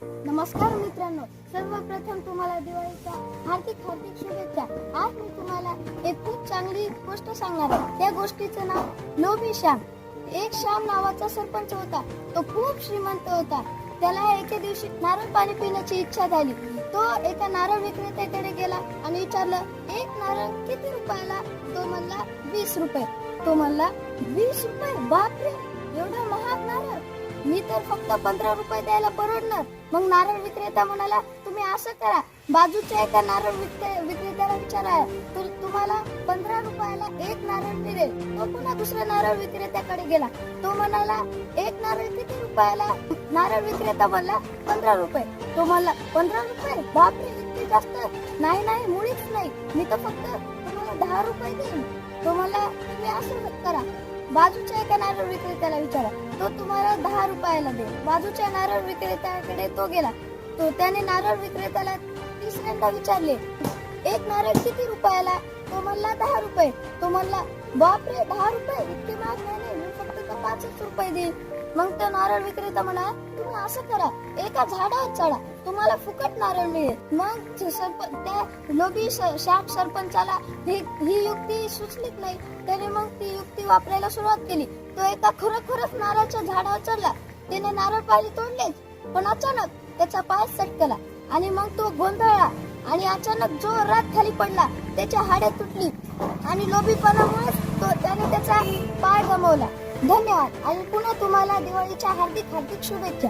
नमस्कार मित्रांनो, सर्वप्रथम तुम्हाला दिवाळीच्या हार्दिक शुभेच्छा. आज मी तुम्हाला एक खूप चांगली गोष्ट सांगणार आहे. त्या गोष्टीचं नाव लोभी श्याम. एक श्याम नावाचा सरपंच होता. तो खूप श्रीमंत होता. त्याला एके दिवशी नारळ पाणी पिण्याची इच्छा झाली. तो एका नारळ विक्रेत्याकडे गेला आणि विचारलं, एक नारळ किती रुपयाला? तो म्हणला 20 रुपये. तो म्हणला 20 रुपये? बापरे, एवढा महाग नारळ? मी तर फक्त 15 रुपये द्यायला परवडणार. मग नारळ विक्रेता म्हणाला, तुम्ही असं करा, बाजूच्या एका नारळ विक्रेत्याला विचारा, तुम्हाला 15 रुपयाला एक नारळ मिळेल. तो पुन्हा दुसऱ्या नारळ विक्रेत्याकडे गेला. तो म्हणाला, एक नारळ किती रुपयाला? नारळ विक्रेता म्हणला 15 रुपये. तो म्हणला 15 रुपये? बापरे, इतके जास्त? नाही नाही, मुळीच नाही, मी तर फक्त तुम्हाला 10 रुपये देईन. तो म्हणला, तुम्ही असं करा, बाजूच्या एका नारळ विक्रेत्याला विचारा, तो तुम्हाला 10 रुपयाला दे. बाजूच्या नारळ विक्रेत्याकडे तो गेला. तो त्याने नारळ विक्रेत्याला तिसऱ्यांदा विचारले, एक नारळ किती रुपयाला? तो म्हणला 10 रुपये. तो म्हणला, बापरे, 10 रुपये? इतके महाग नाही, मी फक्त 5 रुपये देईन. मग तो नारळ विक्रेता म्हणा, तुम्ही असं करा, एका झाडावर चढा, तुम्हाला फुकट नारळ मिळेल. मग त्या लोभी श्याम सरपंचाला ही युक्ती सुचलीच नाही. त्याने मग ती युक्ती वापरायला सुरुवात केली. तो एका खरोखरच नारळाच्या झाडावर चढला. त्याने नारळ पाणी तोडलेच, पण अचानक त्याचा पाय सटकला आणि मग तो गोंधळला आणि अचानक जोरात खाली पडला. त्याच्या हाडे तुटली आणि लोभीपणामुळे त्याने त्याचा पाय गमावला. धन्यवाद आणि पुन्हा तुम्हाला दिवाळीच्या हार्दिक शुभेच्छा.